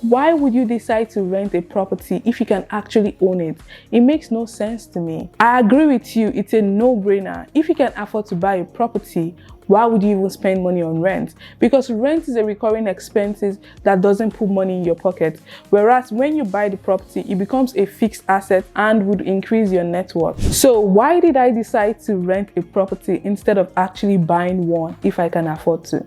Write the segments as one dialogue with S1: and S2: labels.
S1: Why would you decide to rent a property if you can actually own it? It makes no sense to me. I agree with you, it's a no-brainer. If you can afford to buy a property, why would you even spend money on rent? Because rent is a recurring expense that doesn't put money in your pocket. Whereas when you buy the property, it becomes a fixed asset and would increase your net worth. So why did I decide to rent a property instead of actually buying one if I can afford to?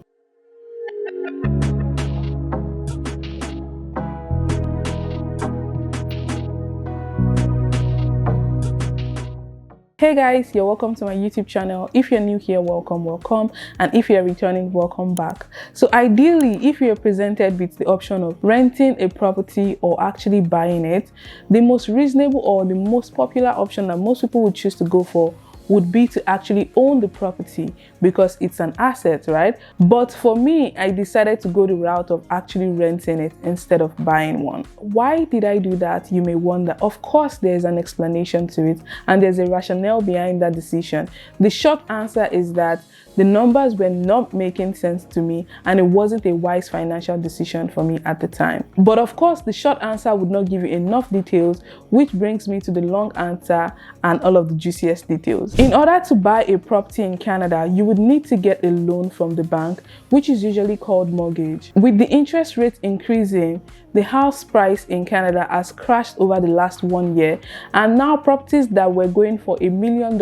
S1: Hey guys, you're welcome to my YouTube channel. If you're new here, welcome, and if you're returning, welcome back. So ideally, if you're presented with the option of renting a property or actually buying it, the most reasonable or the most popular option that most people would choose to go for would be to actually own the property because it's an asset, right? But for me, I decided to go the route of actually renting it instead of buying one. Why did I do that, you may wonder? Of course, there's an explanation to it and there's a rationale behind that decision. The short answer is that the numbers were not making sense to me and it wasn't a wise financial decision for me at the time. But of course, the short answer would not give you enough details, which brings me to the long answer and all of the juiciest details. In order to buy a property in Canada, you would need to get a loan from the bank, which is usually called mortgage. With the interest rate increasing, the house price in Canada has crashed over the last 1 year, and now properties that were going for $1 million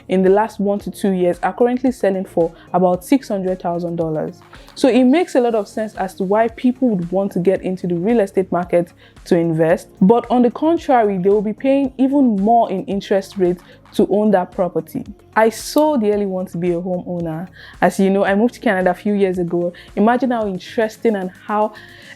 S1: in the last 1 to 2 years are currently selling for about $600,000. So it makes a lot of sense as to why people would want to get into the real estate market to invest. But on the contrary, they will be paying even more in interest rates to own that property. I so dearly want to be a homeowner. As you know, I moved to Canada a few years ago. Imagine how interesting and how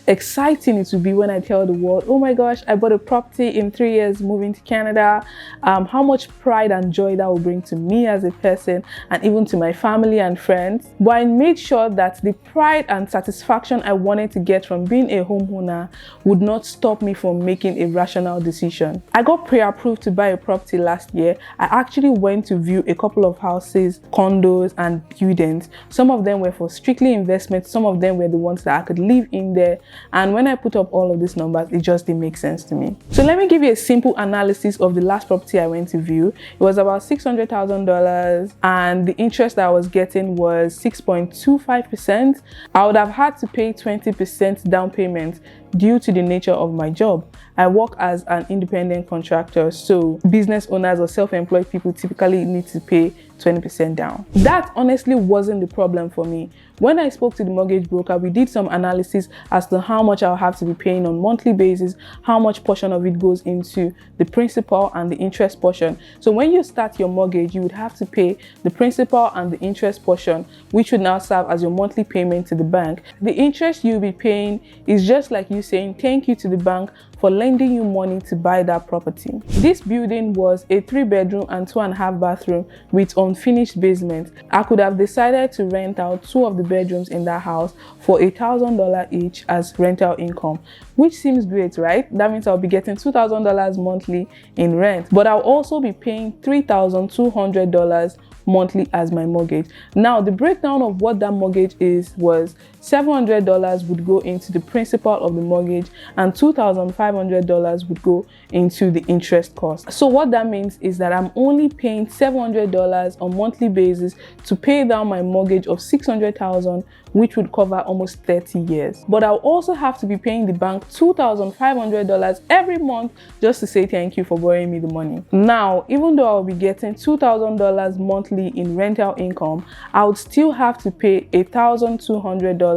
S1: exciting it would be when I tell the world, oh my gosh, I bought a property in 3 years moving to Canada. How much pride and joy that will bring to me as a person and even to my family and friends. But I made sure that the pride and satisfaction I wanted to get from being a homeowner would not stop me from making a rational decision. I got pre-approved to buy a property last year. I actually went to view a couple of houses, condos, and buildings. Some of them were for strictly investment, some of them were the ones that I could live in there. And when I put up all of these numbers, it just didn't make sense to me. So let me give you a simple analysis of the last property I went to view. It was about $600,000 and the interest that I was getting was 6.25%. I would have had to pay 20% down payment due to the nature of my job. I work as an independent contractor, so business owners or self-employed people typically need to pay 20% down. That honestly wasn't the problem for me. When I spoke to the mortgage broker, we did some analysis as to how much I'll have to be paying on a monthly basis, how much portion of it goes into the principal and the interest portion. So when you start your mortgage, you would have to pay the principal and the interest portion, which would now serve as your monthly payment to the bank. The interest you'll be paying is just like you saying thank you to the bank for lending you money to buy that property. This building was a 3-bedroom and 2.5 bathroom with unfinished basement. I could have decided to rent out 2 of the bedrooms in that house for $1,000 each as rental income, which seems great, right? That means I'll be getting $2,000 monthly in rent, but I'll also be paying $3,200 monthly as my mortgage. Now, the breakdown of what that mortgage is was $700 would go into the principal of the mortgage and $2,500 would go into the interest cost. So what that means is that I'm only paying $700 on a monthly basis to pay down my mortgage of $600,000, which would cover almost 30 years. But I'll also have to be paying the bank $2,500 every month just to say thank you for borrowing me the money. Now, even though I'll be getting $2,000 monthly in rental income, I would still have to pay $1,200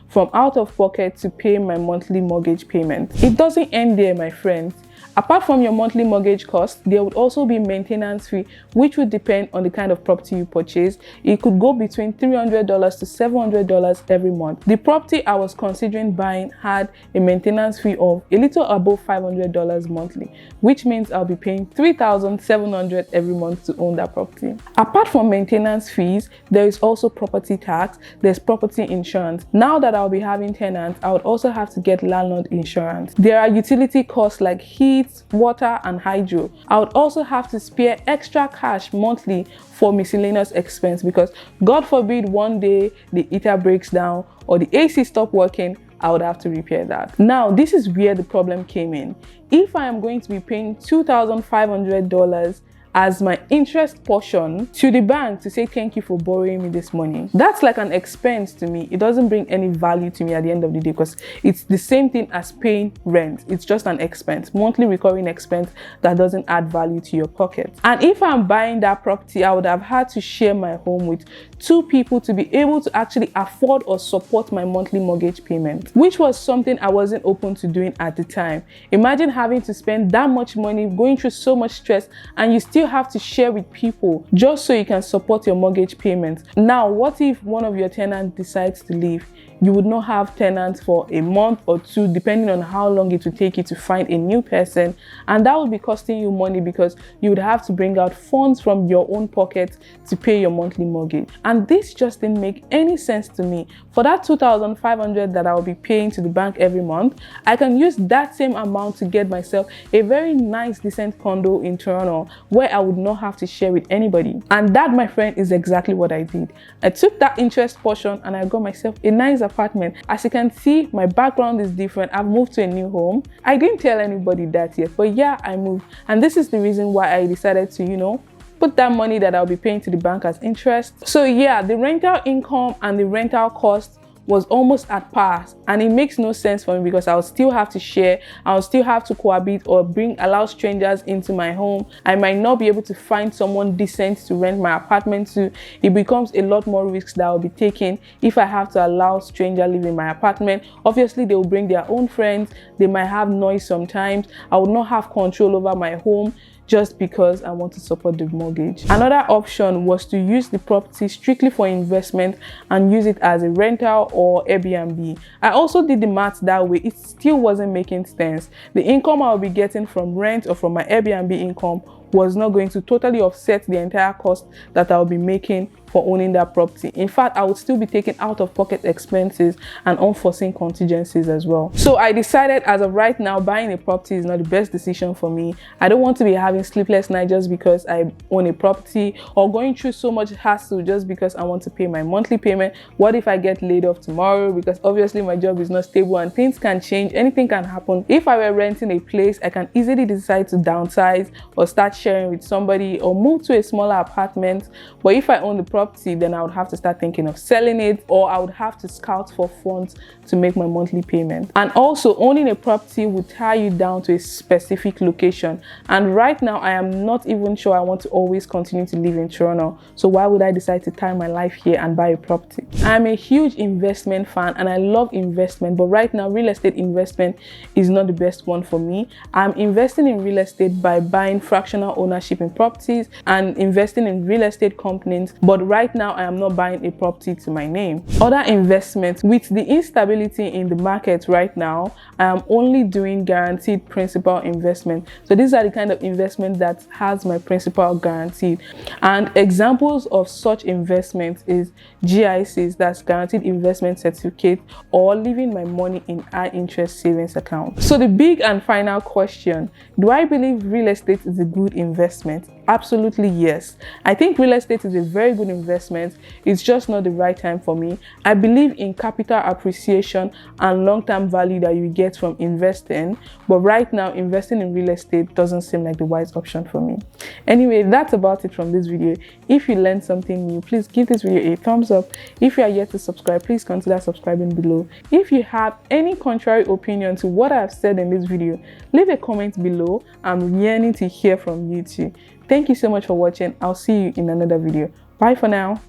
S1: from out of pocket to pay my monthly mortgage payment. It doesn't end there, my friends. Apart from your monthly mortgage cost, there would also be maintenance fee, which would depend on the kind of property you purchase. It could go between $300 to $700 every month. The property I was considering buying had a maintenance fee of a little above $500 monthly, which means I'll be paying $3,700 every month to own that property. Apart from maintenance fees, there is also property tax, there's property insurance. Now that I'll be having tenants, I would also have to get landlord insurance. There are utility costs like heat, water, and hydro. I would also have to spare extra cash monthly for miscellaneous expense because God forbid one day the heater breaks down or the AC stop working, I would have to repair that. Now, this is where the problem came in. If I am going to be paying $2,500 as my interest portion to the bank to say thank you for borrowing me this money, that's like an expense to me. It doesn't bring any value to me at the end of the day, because it's the same thing as paying rent. It's just an expense, monthly recurring expense that doesn't add value to your pocket. And if I'm buying that property, I would have had to share my home with 2 people to be able to actually afford or support my monthly mortgage payment, which was something I wasn't open to doing at the time. Imagine having to spend that much money, going through so much stress, and you still have to share with people just so you can support your mortgage payment. Now, what if one of your tenants decides to leave? You would not have tenants for a month or 2, depending on how long it would take you to find a new person, and that would be costing you money because you would have to bring out funds from your own pocket to pay your monthly mortgage. And this just didn't make any sense to me. For that $2,500 that I will be paying to the bank every month, I can use that same amount to get myself a very nice, decent condo in Toronto where I would not have to share with anybody. And that, my friend, is exactly what I did. I took that interest portion and I got myself a nice apartment. As you can see, my background is different. I've moved to a new home. I didn't tell anybody that yet, but yeah, I moved. And this is the reason why I decided to, put that money that I'll be paying to the bank as interest. So yeah, the rental income and the rental cost was almost at par, and it makes no sense for me because I'll still have to share, I'll still have to cohabit or allow strangers into my home. I might not be able to find someone decent to rent my apartment to. It becomes a lot more risks that I'll be taking if I have to allow strangers live in my apartment. Obviously, they will bring their own friends, they might have noise sometimes. I will not have control over my home just because I want to support the mortgage. Another option was to use the property strictly for investment and use it as a rental or Airbnb. I also did the math that way. It still wasn't making sense. The income I will be getting from rent or from my Airbnb income was not going to totally offset the entire cost that I'll be making for owning that property. In fact, I would still be taking out of pocket expenses and unforeseen contingencies as well. So I decided, as of right now, buying a property is not the best decision for me. I don't want to be having sleepless nights just because I own a property, or going through so much hassle just because I want to pay my monthly payment. What if I get laid off tomorrow? Because obviously my job is not stable and things can change, anything can happen. If I were renting a place, I can easily decide to downsize or start sharing with somebody or move to a smaller apartment. But if I own the property, then I would have to start thinking of selling it, or I would have to scout for funds to make my monthly payment. And also, owning a property would tie you down to a specific location, and right now I am not even sure I want to always continue to live in Toronto. So why would I decide to tie my life here and buy a property? I'm a huge investment fan and I love investment, but right now real estate investment is not the best one for me. I'm investing in real estate by buying fractional ownership in properties and investing in real estate companies, but right now I am not buying a property to my name. Other investments, with the instability in the market right now, I am only doing guaranteed principal investment. So these are the kind of investment that has my principal guaranteed, and examples of such investments is GICs, that's guaranteed investment certificate, or leaving my money in high interest savings account. So the big and final question, do I believe real estate is a good investment? Absolutely yes. I think real estate is a very good investment. It's just not the right time for me. I believe in capital appreciation and long-term value that you get from investing, but right now investing in real estate doesn't seem like the wise option for me. Anyway, that's about it from this video. If you learned something new, please give this video a thumbs up. If you are yet to subscribe, please consider subscribing below. If you have any contrary opinion to what I have said in this video, leave a comment below. I'm yearning to hear from you too. Thank you so much for watching. I'll see you in another video. Bye for now.